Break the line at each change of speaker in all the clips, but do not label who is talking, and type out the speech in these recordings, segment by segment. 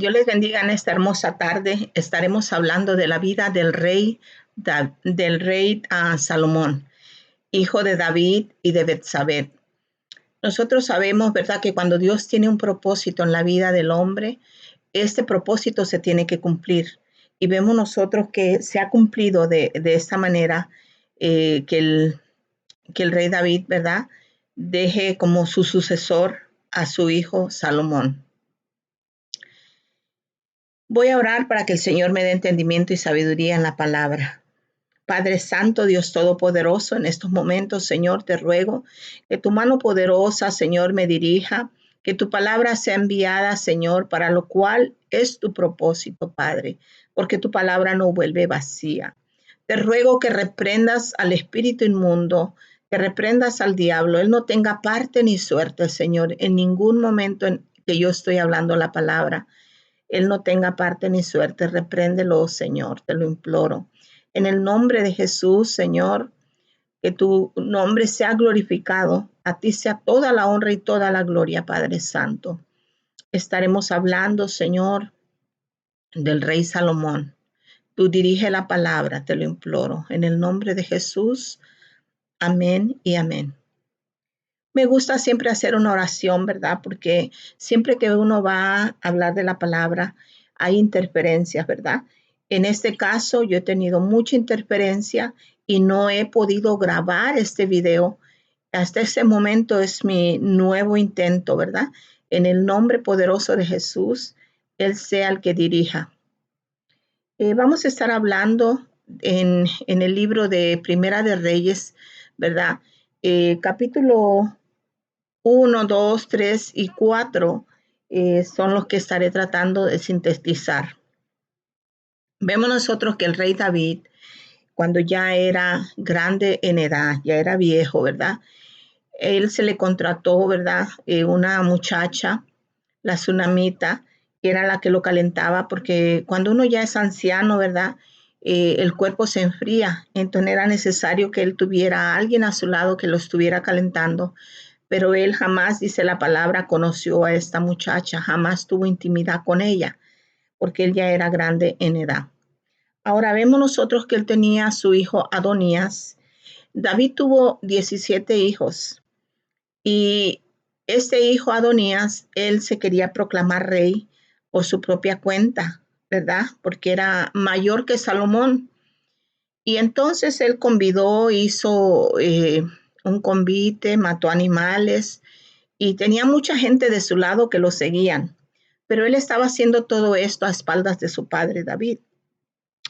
Dios les bendiga en esta hermosa tarde. Estaremos hablando de la vida del rey Salomón, hijo de David y de Betsabé. Nosotros sabemos, ¿verdad?, que cuando Dios tiene un propósito en la vida del hombre, este propósito se tiene que cumplir. Y vemos nosotros que se ha cumplido de esta manera, que el rey David, ¿verdad?, deje como su sucesor a su hijo Salomón. Voy a orar para que el Señor me dé entendimiento y sabiduría en la palabra. Padre Santo, Dios Todopoderoso, en estos momentos, Señor, te ruego que tu mano poderosa, Señor, me dirija, que tu palabra sea enviada, Señor, para lo cual es tu propósito, Padre, porque tu palabra no vuelve vacía. Te ruego que reprendas al espíritu inmundo, que reprendas al diablo. Él no tenga parte ni suerte, Señor, en ningún momento en que yo estoy hablando la palabra. Él no tenga parte ni suerte. Repréndelo, Señor, te lo imploro. En el nombre de Jesús, Señor, que tu nombre sea glorificado. A ti sea toda la honra y toda la gloria, Padre Santo. Estaremos hablando, Señor, del rey Salomón. Tú dirige la palabra, te lo imploro. En el nombre de Jesús, amén y amén. Me gusta siempre hacer una oración, ¿verdad? Porque siempre que uno va a hablar de la palabra, hay interferencias, ¿verdad? En este caso, yo he tenido mucha interferencia y no he podido grabar este video. Hasta ese momento es mi nuevo intento, ¿verdad? En el nombre poderoso de Jesús, Él sea el que dirija. Vamos a estar hablando en el libro de Primera de Reyes, ¿verdad? Capítulo 1, 2, 3 y 4 son los que estaré tratando de sintetizar. Vemos nosotros que el rey David, cuando ya era grande en edad, ya era viejo, ¿verdad? Él se le contrató, ¿verdad? Una muchacha, la tsunamita, que era la que lo calentaba, porque cuando uno ya es anciano, ¿verdad? El cuerpo se enfría, entonces era necesario que él tuviera a alguien a su lado que lo estuviera calentando. Pero él jamás, dice la palabra, conoció a esta muchacha, jamás tuvo intimidad con ella, porque él ya era grande en edad. Ahora vemos nosotros que él tenía a su hijo Adonías. David tuvo 17 hijos y este hijo Adonías, él se quería proclamar rey por su propia cuenta, ¿verdad? Porque era mayor que Salomón. Y entonces él hizo un convite, mató animales, y tenía mucha gente de su lado que lo seguían, pero él estaba haciendo todo esto a espaldas de su padre David.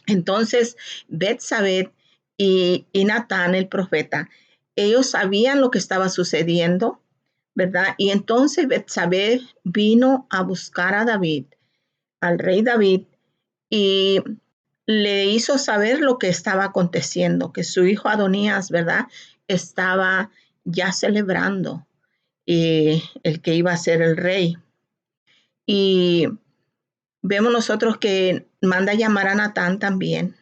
Entonces, Betsabé y Natán, el profeta, ellos sabían lo que estaba sucediendo, ¿verdad? Y entonces Betsabé vino a buscar a David, al rey David, y le hizo saber lo que estaba aconteciendo, que su hijo Adonías, ¿verdad?, estaba ya celebrando el que iba a ser el rey. Y vemos nosotros que manda a llamar a Natán también.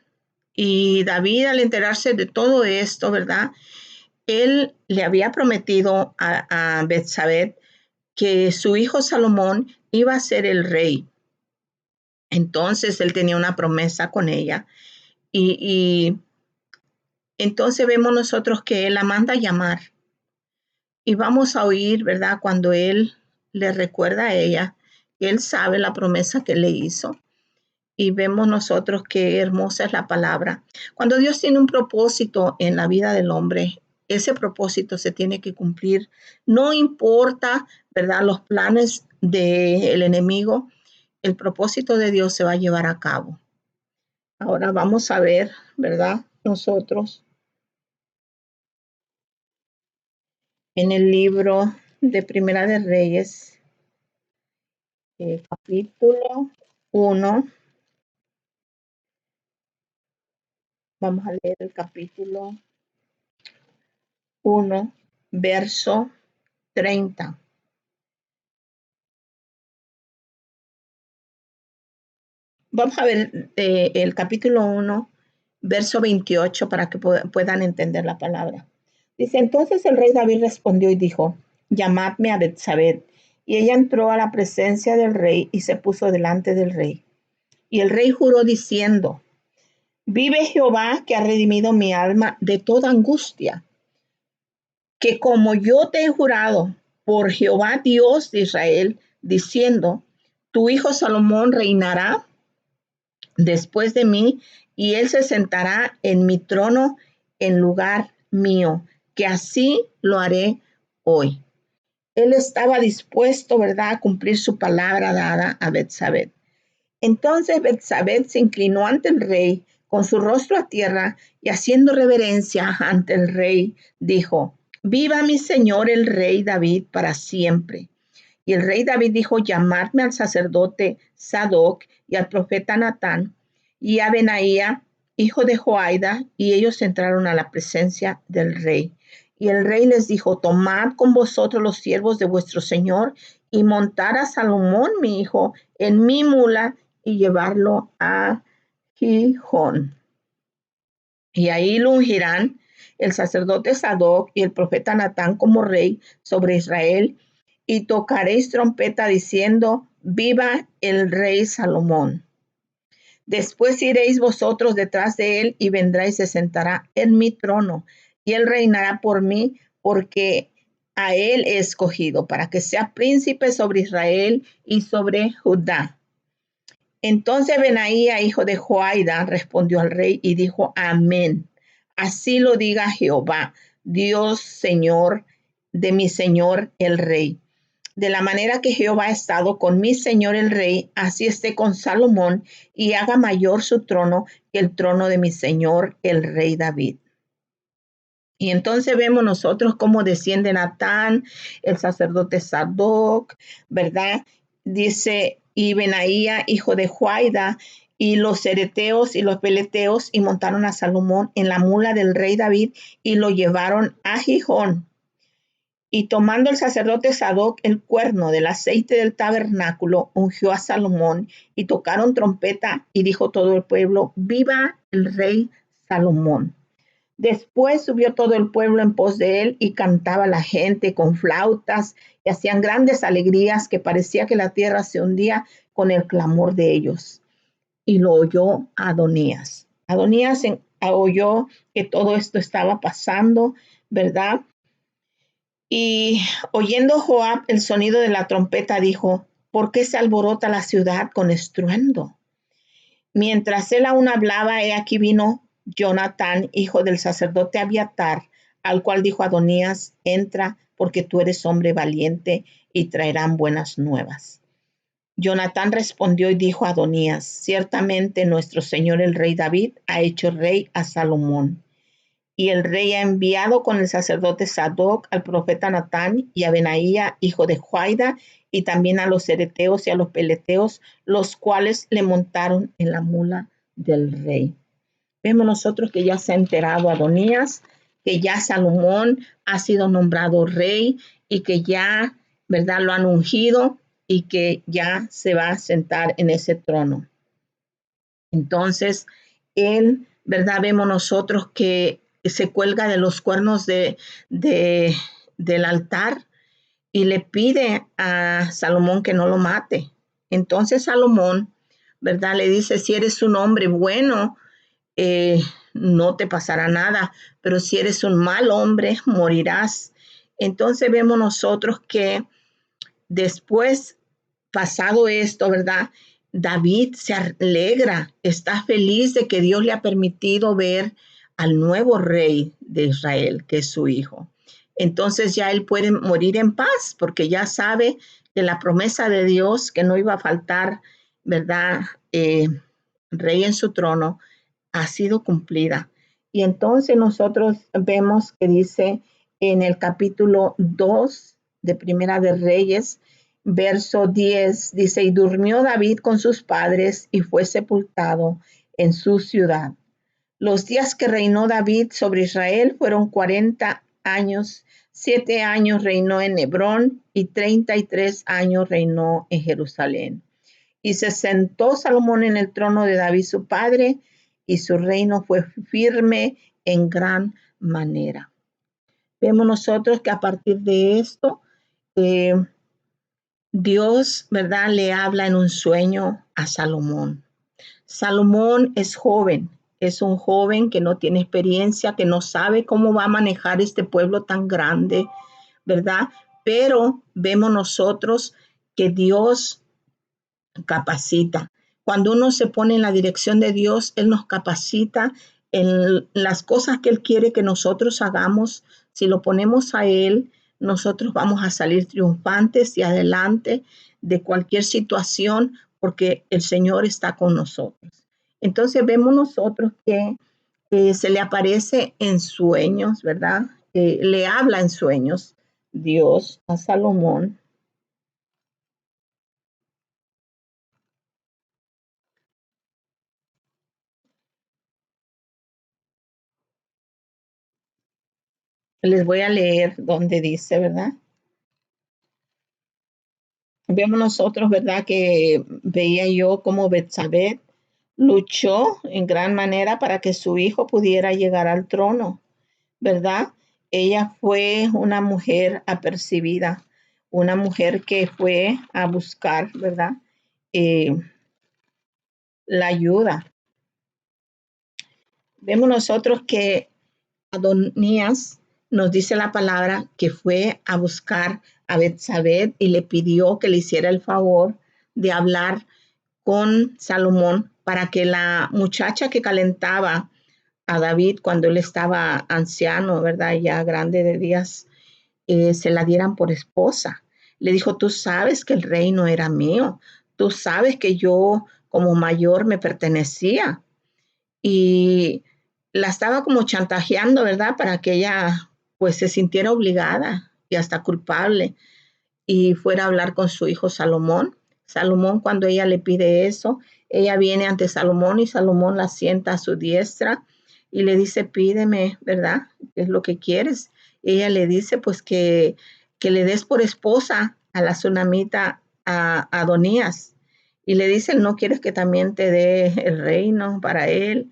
Y David, al enterarse de todo esto, ¿verdad?, él le había prometido a Betsabé que su hijo Salomón iba a ser el rey. Entonces él tenía una promesa con ella. Y entonces vemos nosotros que él la manda a llamar. Y vamos a oír, ¿verdad?, cuando él le recuerda a ella que él sabe la promesa que le hizo. Y vemos nosotros qué hermosa es la palabra. Cuando Dios tiene un propósito en la vida del hombre, ese propósito se tiene que cumplir. No importa, ¿verdad?, los planes del enemigo, el propósito de Dios se va a llevar a cabo. Ahora vamos a ver, ¿verdad?, nosotros en el libro de Primera de Reyes, capítulo 1. Vamos a leer el capítulo 1, verso 30. Vamos a ver el capítulo 1, verso 28 para que puedan entender la palabra. Dice, entonces el rey David respondió y dijo, llamadme a Betsabé. Y ella entró a la presencia del rey y se puso delante del rey. Y el rey juró diciendo: vive Jehová, que ha redimido mi alma de toda angustia, que como yo te he jurado por Jehová Dios de Israel, diciendo: tu hijo Salomón reinará después de mí, y él se sentará en mi trono en lugar mío, que así lo haré hoy. Él estaba dispuesto, ¿verdad?, a cumplir su palabra dada a Betsabé. Entonces Betsabé se inclinó ante el rey con su rostro a tierra y haciendo reverencia ante el rey, dijo: viva mi señor el rey David para siempre. Y el rey David dijo: llamadme al sacerdote Sadoc y al profeta Natán y a Benaía, hijo de Joiada, y ellos entraron a la presencia del rey. Y el rey les dijo: tomad con vosotros los siervos de vuestro señor y montar a Salomón mi hijo en mi mula y llevarlo a Gijón. Y ahí lo ungirán el sacerdote Sadoc y el profeta Natán como rey sobre Israel, y tocaréis trompeta diciendo: viva el rey Salomón. Después iréis vosotros detrás de él y vendrá y se sentará en mi trono, y él reinará por mí, porque a él he escogido para que sea príncipe sobre Israel y sobre Judá. Entonces Benaía, hijo de Joiada, respondió al rey y dijo: amén. Así lo diga Jehová, Dios Señor de mi señor el rey. De la manera que Jehová ha estado con mi señor el rey, así esté con Salomón, y haga mayor su trono que el trono de mi señor el rey David. Y entonces vemos nosotros cómo desciende Natán, el sacerdote Sadoc, ¿verdad? Dice: y Benaía, hijo de Joiada, y los cereteos y los peleteos, y montaron a Salomón en la mula del rey David, y lo llevaron a Gijón. Y tomando el sacerdote Sadoc el cuerno del aceite del tabernáculo, ungió a Salomón, y tocaron trompeta, y dijo todo el pueblo: viva el rey Salomón. Después subió todo el pueblo en pos de él, y cantaba la gente con flautas, y hacían grandes alegrías, que parecía que la tierra se hundía con el clamor de ellos. Y lo oyó Adonías. Adonías oyó que todo esto estaba pasando, ¿verdad? Y oyendo Joab el sonido de la trompeta, dijo: ¿por qué se alborota la ciudad con estruendo? Mientras él aún hablaba, he aquí vino Jonatán, hijo del sacerdote Abiatar, al cual dijo Adonías: entra, porque tú eres hombre valiente, y traerán buenas nuevas. Jonatán respondió y dijo a Adonías: ciertamente nuestro señor el rey David ha hecho rey a Salomón. Y el rey ha enviado con el sacerdote Sadoc al profeta Natán y a Benaía, hijo de Joiada, y también a los cereteos y a los peleteos, los cuales le montaron en la mula del rey. Vemos nosotros que ya se ha enterado Adonías, que ya Salomón ha sido nombrado rey y que ya, ¿verdad?, lo han ungido y que ya se va a sentar en ese trono. Entonces, él, ¿verdad?, vemos nosotros que se cuelga de los cuernos del altar y le pide a Salomón que no lo mate. Entonces Salomón, ¿verdad?, le dice: si eres un hombre bueno, no te pasará nada, pero si eres un mal hombre, morirás. Entonces vemos nosotros que después, pasado esto, ¿verdad?, David se alegra, está feliz de que Dios le ha permitido ver al nuevo rey de Israel, que es su hijo. Entonces ya él puede morir en paz, porque ya sabe que la promesa de Dios, que no iba a faltar, ¿verdad?, rey en su trono, ha sido cumplida. Y entonces nosotros vemos que dice en el capítulo 2 de Primera de Reyes, verso 10, dice: y durmió David con sus padres y fue sepultado en su ciudad. Los días que reinó David sobre Israel fueron 40 años. 7 años reinó en Hebrón y 33 años reinó en Jerusalén. Y se sentó Salomón en el trono de David su padre, y su reino fue firme en gran manera. Vemos nosotros que a partir de esto, Dios, ¿verdad?, le habla en un sueño a Salomón. Salomón es joven, es un joven que no tiene experiencia, que no sabe cómo va a manejar este pueblo tan grande, ¿verdad? Pero vemos nosotros que Dios capacita. Cuando uno se pone en la dirección de Dios, Él nos capacita en las cosas que Él quiere que nosotros hagamos. Si lo ponemos a Él, nosotros vamos a salir triunfantes y adelante de cualquier situación porque el Señor está con nosotros. Entonces vemos nosotros que se le aparece en sueños, ¿verdad? Le habla en sueños Dios a Salomón. Les voy a leer donde dice, ¿verdad? Vemos nosotros, ¿verdad? Que veía yo como Betsabé luchó en gran manera para que su hijo pudiera llegar al trono, ¿verdad? Ella fue una mujer apercibida, una mujer que fue a buscar, ¿verdad? Eh, la ayuda. Vemos nosotros que Adonías nos dice la palabra que fue a buscar a Betsabé y le pidió que le hiciera el favor de hablar con Salomón para que la muchacha que calentaba a David cuando él estaba anciano, ¿verdad? Ya grande de días, se la dieran por esposa. Le dijo, tú sabes que el reino era mío, tú sabes que yo como mayor me pertenecía y la estaba como chantajeando, ¿verdad? Para que ella pues se sintiera obligada y hasta culpable y fuera a hablar con su hijo Salomón. Salomón, cuando ella le pide eso, ella viene ante Salomón y Salomón la sienta a su diestra y le dice, pídeme, ¿verdad? ¿Qué es lo que quieres? Ella le dice, pues que le des por esposa a la tsunamita a Adonías. Y le dice, ¿no quieres que también te dé el reino para él?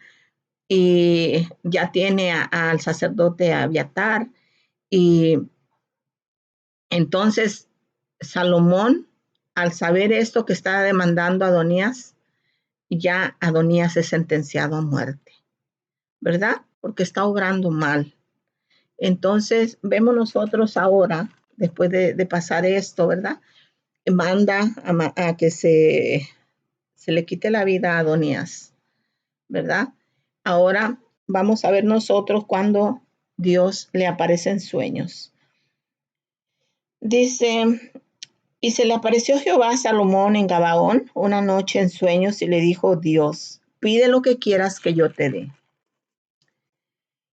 Y ya tiene al sacerdote Abiatar. Y entonces Salomón, al saber esto que estaba demandando a Adonías, ya Adonías es sentenciado a muerte, ¿verdad? Porque está obrando mal. Entonces vemos nosotros ahora, después de pasar esto, ¿verdad? Manda a que se le quite la vida a Adonías, ¿verdad? Ahora vamos a ver nosotros cuando Dios le aparece en sueños. Dice, y se le apareció Jehová a Salomón en Gabaón una noche en sueños y le dijo Dios, pide lo que quieras que yo te dé.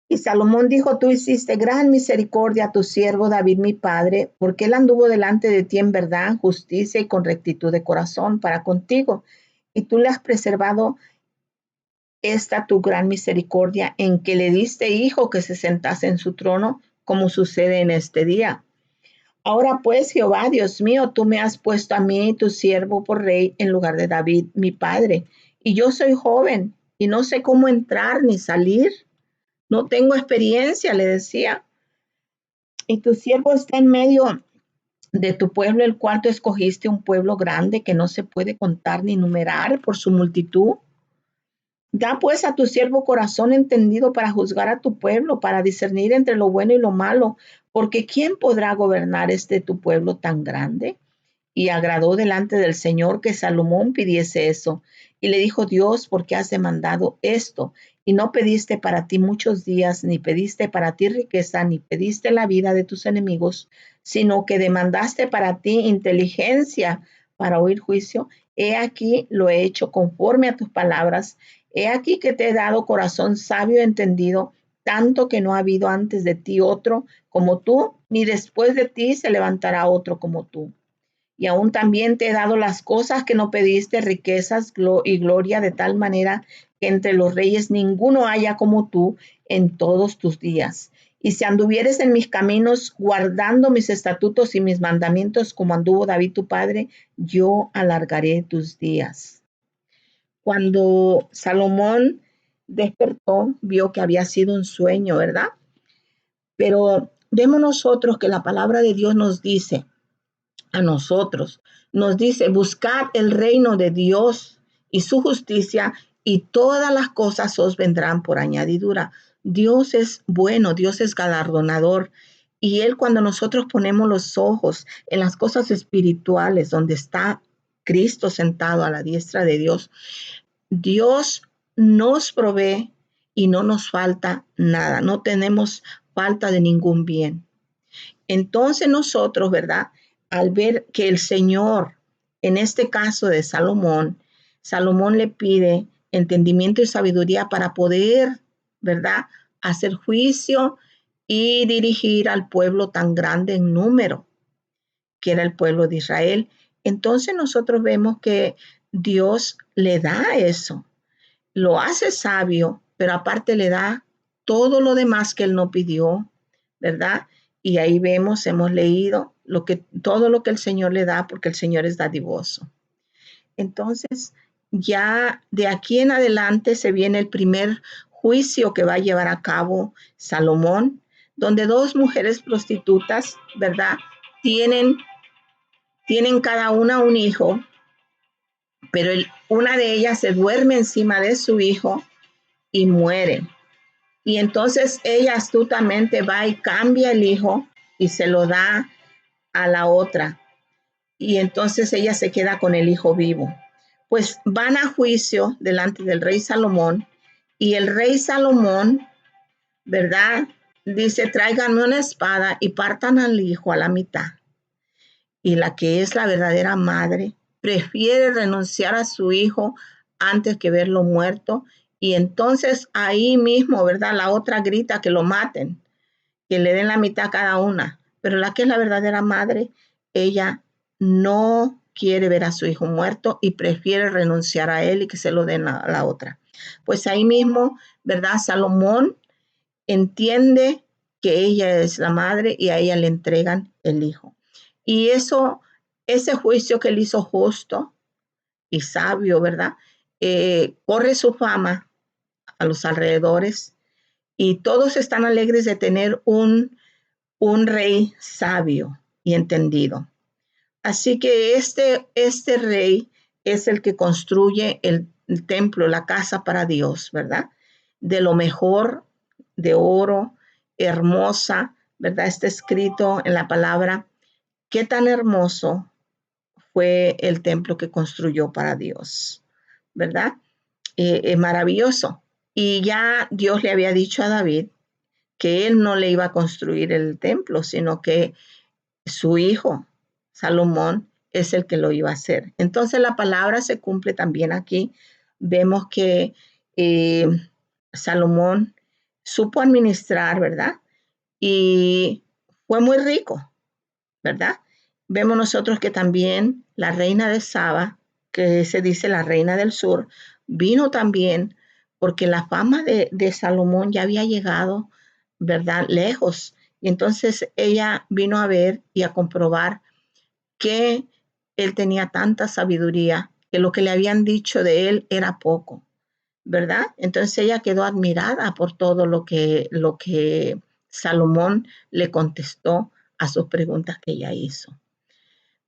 Y Salomón dijo, tú hiciste gran misericordia a tu siervo David mi padre, porque él anduvo delante de ti en verdad, justicia y con rectitud de corazón para contigo. Y tú le has preservado esta tu gran misericordia en que le diste hijo que se sentase en su trono, como sucede en este día. Ahora pues, Jehová, Dios mío, tú me has puesto a mí, tu siervo, por rey en lugar de David, mi padre. Y yo soy joven y no sé cómo entrar ni salir. No tengo experiencia, le decía. Y tu siervo está en medio de tu pueblo, el cual tú escogiste, un pueblo grande que no se puede contar ni numerar por su multitud. Da pues a tu siervo corazón entendido para juzgar a tu pueblo, para discernir entre lo bueno y lo malo, porque ¿quién podrá gobernar este tu pueblo tan grande? Y agradó delante del Señor que Salomón pidiese eso. Y le dijo Dios, ¿por qué has demandado esto? Y no pediste para ti muchos días, ni pediste para ti riqueza, ni pediste la vida de tus enemigos, sino que demandaste para ti inteligencia para oír juicio. He aquí lo he hecho conforme a tus palabras. He aquí que te he dado corazón sabio y entendido, tanto que no ha habido antes de ti otro como tú, ni después de ti se levantará otro como tú. Y aún también te he dado las cosas que no pediste, riquezas y gloria, de tal manera que entre los reyes ninguno haya como tú en todos tus días. Y si anduvieres en mis caminos, guardando mis estatutos y mis mandamientos, como anduvo David tu padre, yo alargaré tus días. Cuando Salomón despertó, vio que había sido un sueño, ¿verdad? Pero vemos nosotros que la palabra de Dios nos dice a nosotros, nos dice, buscad el reino de Dios y su justicia y todas las cosas os vendrán por añadidura. Dios es bueno, Dios es galardonador. Y Él, cuando nosotros ponemos los ojos en las cosas espirituales, donde está Cristo sentado a la diestra de Dios, Dios nos provee y no nos falta nada. No tenemos falta de ningún bien. Entonces nosotros, ¿verdad? Al ver que el Señor, en este caso de Salomón, Salomón le pide entendimiento y sabiduría para poder, ¿verdad? Hacer juicio y dirigir al pueblo tan grande en número, que era el pueblo de Israel. Entonces nosotros vemos que Dios le da eso, lo hace sabio, pero aparte le da todo lo demás que él no pidió, ¿verdad? Y ahí vemos, hemos leído todo lo que el Señor le da, porque el Señor es dadivoso. Entonces, ya de aquí en adelante se viene el primer juicio que va a llevar a cabo Salomón, donde dos mujeres prostitutas, ¿verdad? Tienen cada una un hijo, pero una de ellas se duerme encima de su hijo y muere. Y entonces ella astutamente va y cambia el hijo y se lo da a la otra. Y entonces ella se queda con el hijo vivo. Pues van a juicio delante del rey Salomón y el rey Salomón, ¿verdad? Dice, tráiganme una espada y partan al hijo a la mitad. Y la que es la verdadera madre prefiere renunciar a su hijo antes que verlo muerto. Y entonces ahí mismo, ¿verdad? La otra grita que lo maten, que le den la mitad a cada una. Pero la que es la verdadera madre, ella no quiere ver a su hijo muerto y prefiere renunciar a él y que se lo den a la otra. Pues ahí mismo, ¿verdad? Salomón entiende que ella es la madre y a ella le entregan el hijo. Y ese juicio que él hizo justo y sabio, ¿verdad? Corre su fama a los alrededores y todos están alegres de tener un rey sabio y entendido. Así que este rey es el que construye el templo, la casa para Dios, ¿verdad? De lo mejor, de oro, hermosa, ¿verdad? Está escrito en la palabra, qué tan hermoso fue el templo que construyó para Dios, ¿verdad? Maravilloso. Y ya Dios le había dicho a David que él no le iba a construir el templo, sino que su hijo, Salomón, es el que lo iba a hacer. Entonces la palabra se cumple también aquí. Vemos que eh, Salomón supo administrar, ¿verdad? Y fue muy rico, ¿verdad? Vemos nosotros que también la reina de Saba, que se dice la reina del sur, vino también porque la fama de Salomón ya había llegado, ¿verdad? Lejos. Y entonces ella vino a ver y a comprobar que él tenía tanta sabiduría, que lo que le habían dicho de él era poco, ¿verdad? Entonces ella quedó admirada por todo lo que Salomón le contestó a sus preguntas que ella hizo.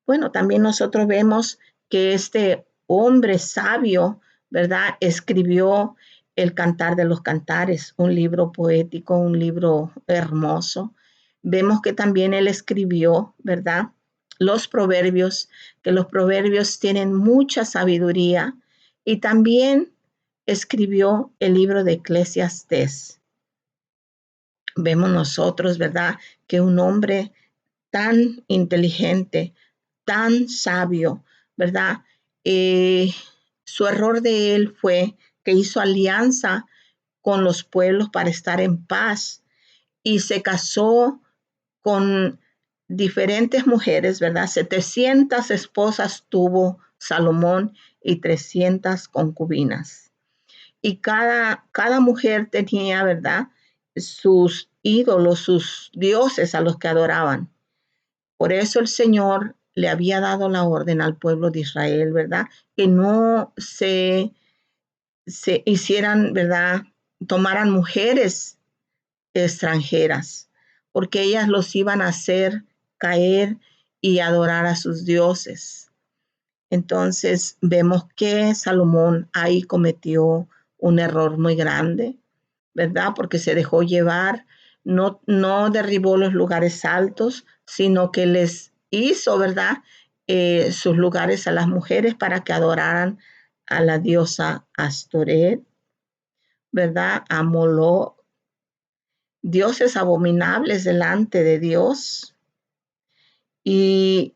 Bueno, también nosotros vemos que este hombre sabio, ¿verdad? Escribió el Cantar de los Cantares, un libro poético, un libro hermoso. Vemos que también él escribió, ¿verdad? Los proverbios, que los proverbios tienen mucha sabiduría, y también escribió el libro de Eclesiastés. Vemos nosotros, ¿verdad? Que un hombre tan inteligente, tan sabio, ¿verdad? Su error de él fue que hizo alianza con los pueblos para estar en paz y se casó con diferentes mujeres, ¿verdad? 700 esposas tuvo Salomón y 300 concubinas. Y cada mujer tenía, ¿verdad? Sus ídolos, sus dioses a los que adoraban. Por eso el Señor le había dado la orden al pueblo de Israel, ¿verdad? Que no se hicieran, ¿verdad? Tomaran mujeres extranjeras, porque ellas los iban a hacer caer y adorar a sus dioses. Entonces vemos que Salomón ahí cometió un error muy grande, ¿verdad? Porque se dejó llevar, no derribó los lugares altos, sino que les hizo, ¿verdad? Sus lugares a las mujeres para que adoraran a la diosa Astoret, ¿verdad? A Moloch, dioses abominables delante de Dios. Y,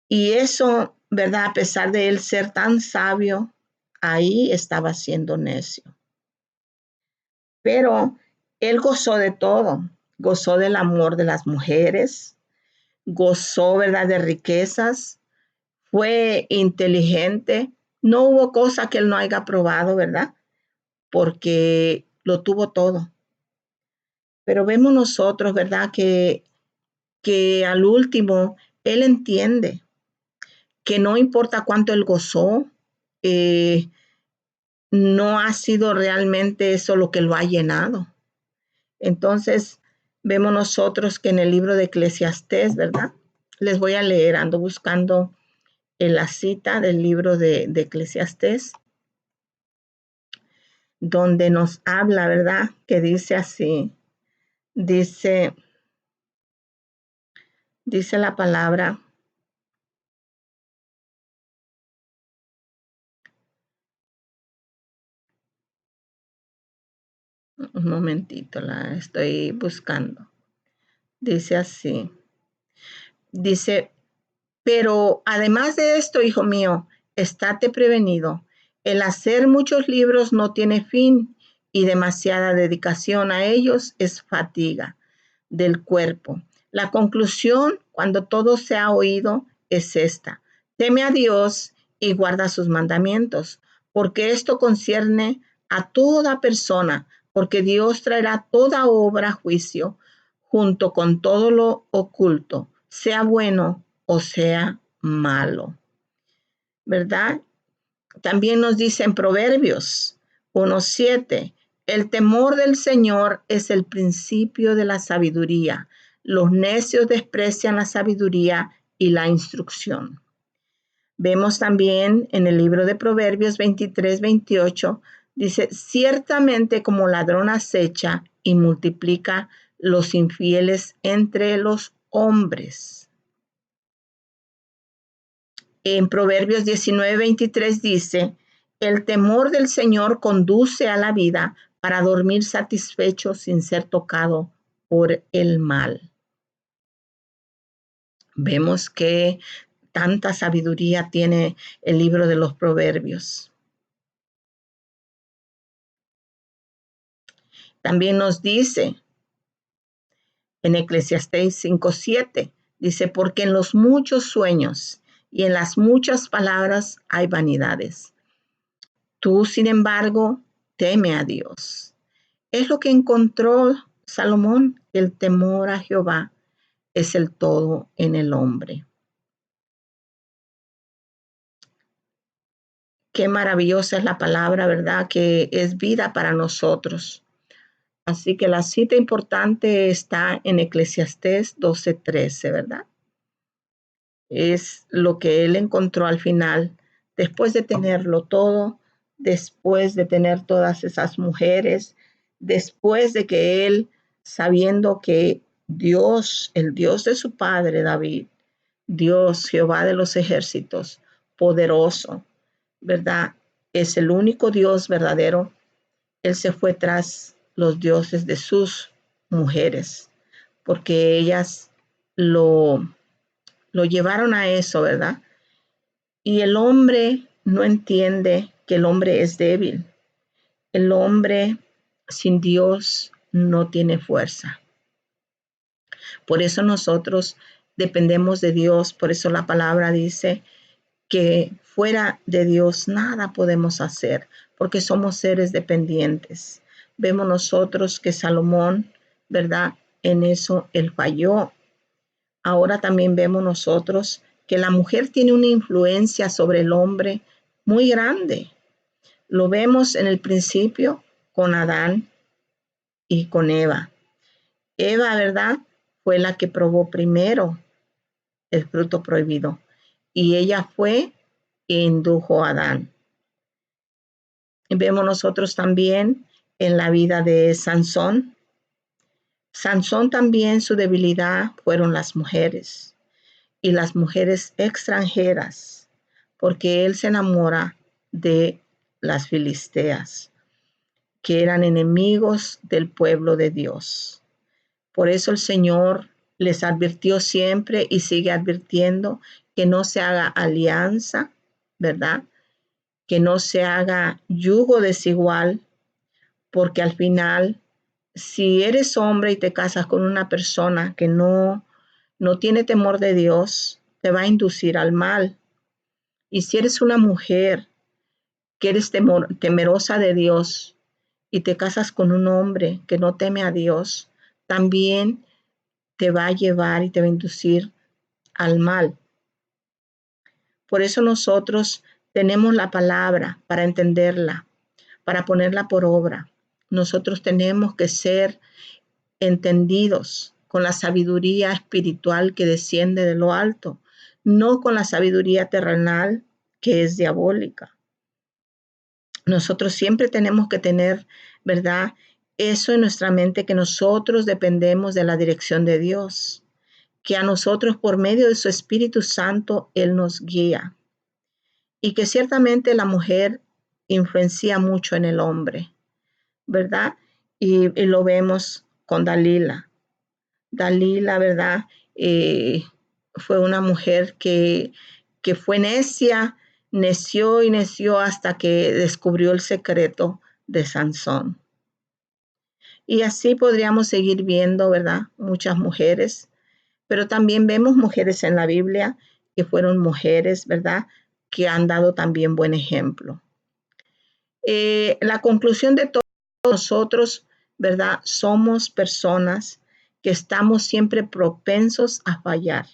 y eso, ¿verdad? A pesar de él ser tan sabio, ahí estaba siendo necio. Pero él gozó de todo, gozó del amor de las mujeres, gozó, ¿verdad?, de riquezas, fue inteligente, no hubo cosa que él no haya probado, ¿verdad? Porque lo tuvo todo. Pero vemos nosotros, ¿verdad?, que al último él entiende que no importa cuánto él gozó, eh, no ha sido realmente eso lo que lo ha llenado. Entonces, vemos nosotros que en el libro de Eclesiastés, ¿verdad? Les voy a leer, ando buscando en la cita del libro de Eclesiastés, donde nos habla, ¿verdad? Que dice así, dice la palabra, un momentito, la estoy buscando. Dice así, dice, pero además de esto, hijo mío, estate prevenido. El hacer muchos libros no tiene fin y demasiada dedicación a ellos es fatiga del cuerpo. La conclusión, cuando todo se ha oído, es esta. Teme a Dios y guarda sus mandamientos, porque esto concierne a toda persona, porque Dios traerá toda obra a juicio junto con todo lo oculto, sea bueno o sea malo, ¿verdad? También nos dice en Proverbios 1:7, el temor del Señor es el principio de la sabiduría. Los necios desprecian la sabiduría y la instrucción. Vemos también en el libro de Proverbios 23:28, dice, ciertamente como ladrón acecha y multiplica los infieles entre los hombres. En Proverbios 19:23 dice, el temor del Señor conduce a la vida para dormir satisfecho sin ser tocado por el mal. Vemos que tanta sabiduría tiene el libro de los Proverbios. También nos dice en Eclesiastés 5:7, dice, porque en los muchos sueños y en las muchas palabras hay vanidades. Tú, sin embargo, teme a Dios. Es lo que encontró Salomón, el temor a Jehová es el todo en el hombre. Qué maravillosa es la palabra, ¿verdad? Que es vida para nosotros. Así que la cita importante está en Eclesiastés 12:13, ¿verdad? Es lo que él encontró al final, después de tenerlo todo, después de tener todas esas mujeres, después de que él, sabiendo que Dios, el Dios de su padre David, Dios, Jehová de los ejércitos, poderoso, ¿verdad? Es el único Dios verdadero. Él se fue tras los dioses de sus mujeres, porque ellas lo llevaron a eso, ¿verdad? Y el hombre no entiende que el hombre es débil. El hombre sin Dios no tiene fuerza. Por eso nosotros dependemos de Dios. Por eso la palabra dice que fuera de Dios nada podemos hacer, porque somos seres dependientes. Vemos nosotros que Salomón, ¿verdad? En eso él falló. Ahora también vemos nosotros que la mujer tiene una influencia sobre el hombre muy grande. Lo vemos en el principio con Adán y con Eva. Eva, ¿verdad? Fue la que probó primero el fruto prohibido. y ella fue e indujo a Adán. Y vemos nosotros también en la vida de Sansón. Sansón también su debilidad fueron las mujeres y las mujeres extranjeras, porque él se enamora de las filisteas, que eran enemigos del pueblo de Dios. Por eso el Señor les advirtió siempre y sigue advirtiendo que no se haga alianza, ¿verdad? Que no se haga yugo desigual, porque al final, si eres hombre y te casas con una persona que no tiene temor de Dios, te va a inducir al mal. Y si eres una mujer que eres temerosa de Dios y te casas con un hombre que no teme a Dios, también te va a llevar y te va a inducir al mal. Por eso nosotros tenemos la palabra para entenderla, para ponerla por obra. Nosotros tenemos que ser entendidos con la sabiduría espiritual que desciende de lo alto, no con la sabiduría terrenal que es diabólica. Nosotros siempre tenemos que tener, ¿verdad? Eso en nuestra mente, que nosotros dependemos de la dirección de Dios, que a nosotros por medio de su Espíritu Santo Él nos guía y que ciertamente la mujer influencia mucho en el hombre, ¿verdad? Y lo vemos con Dalila. Dalila, ¿verdad? Fue una mujer que fue neció y neció hasta que descubrió el secreto de Sansón. Y así podríamos seguir viendo, ¿verdad? Muchas mujeres, pero también vemos mujeres en la Biblia que fueron mujeres, ¿verdad? Que han dado también buen ejemplo. La conclusión de todos nosotros, ¿verdad? Somos personas que estamos siempre propensos a fallar.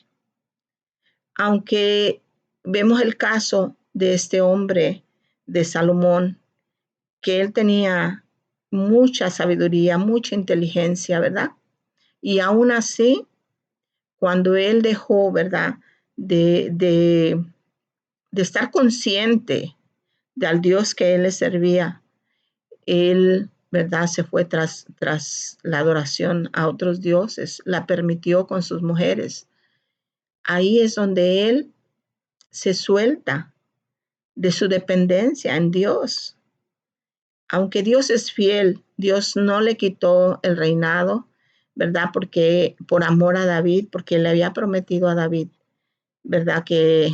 Aunque vemos el caso de este hombre, de Salomón, que él tenía mucha sabiduría, mucha inteligencia, ¿verdad? Y aún así, cuando él dejó, ¿verdad? De estar consciente del Dios que él le servía, él, ¿verdad? Se fue tras la adoración a otros dioses, la permitió con sus mujeres. Ahí es donde él se suelta de su dependencia en Dios. Aunque Dios es fiel, Dios no le quitó el reinado, ¿verdad? Porque por amor a David, porque le había prometido a David, ¿verdad? Que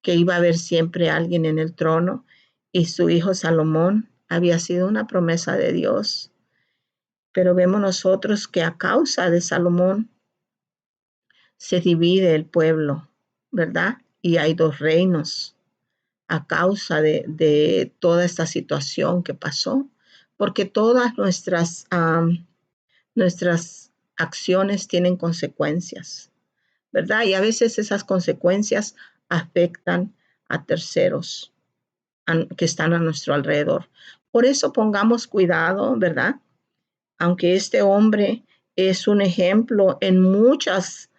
iba a haber siempre alguien en el trono, y su hijo Salomón había sido una promesa de Dios. Pero vemos nosotros que a causa de Salomón se divide el pueblo, ¿verdad? Y hay dos reinos a causa de toda esta situación que pasó, porque todas nuestras acciones tienen consecuencias, ¿verdad? Y a veces esas consecuencias afectan a terceros que están a nuestro alrededor. Por eso pongamos cuidado, ¿verdad? Aunque este hombre es un ejemplo en muchas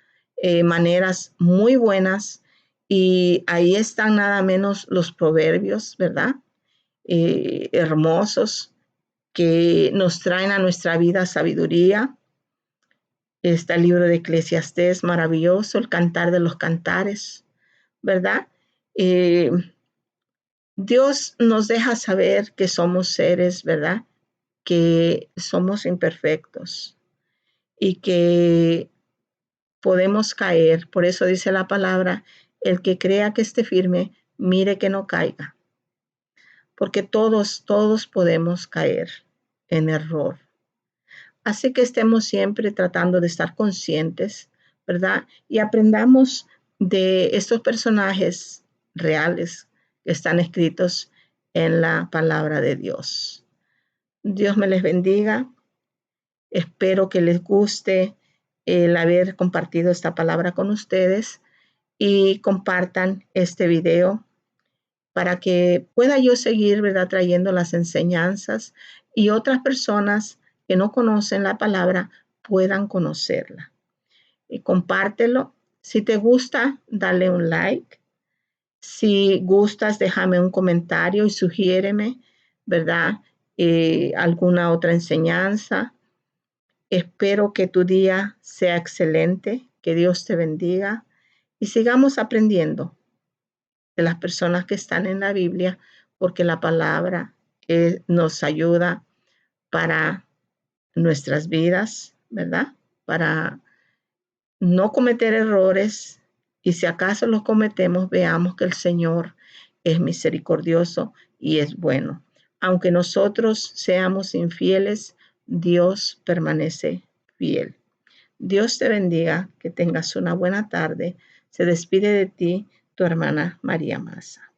maneras muy buenas, y ahí están nada menos los proverbios, ¿verdad? Hermosos, que nos traen a nuestra vida sabiduría. Está el libro de Eclesiastés, maravilloso, el cantar de los cantares, ¿verdad? Dios nos deja saber que somos seres, ¿verdad? Que somos imperfectos y que podemos caer. Por eso dice la palabra, el que crea que esté firme, mire que no caiga. Porque todos podemos caer en error. Así que estemos siempre tratando de estar conscientes, ¿verdad? Y aprendamos de estos personajes reales que están escritos en la palabra de Dios. Dios me les bendiga. Espero que les guste el haber compartido esta palabra con ustedes, y compartan este video para que pueda yo seguir, ¿verdad?, trayendo las enseñanzas y otras personas que no conocen la palabra puedan conocerla. Y compártelo. Si te gusta, dale un like. Si gustas, déjame un comentario y sugiéreme, ¿verdad? Alguna otra enseñanza. Espero que tu día sea excelente, que Dios te bendiga y sigamos aprendiendo de las personas que están en la Biblia, porque la palabra nos ayuda para nuestras vidas, ¿verdad? Para no cometer errores y si acaso los cometemos, veamos que el Señor es misericordioso y es bueno. Aunque nosotros seamos infieles, Dios permanece fiel. Dios te bendiga, que tengas una buena tarde. Se despide de ti tu hermana María Maza.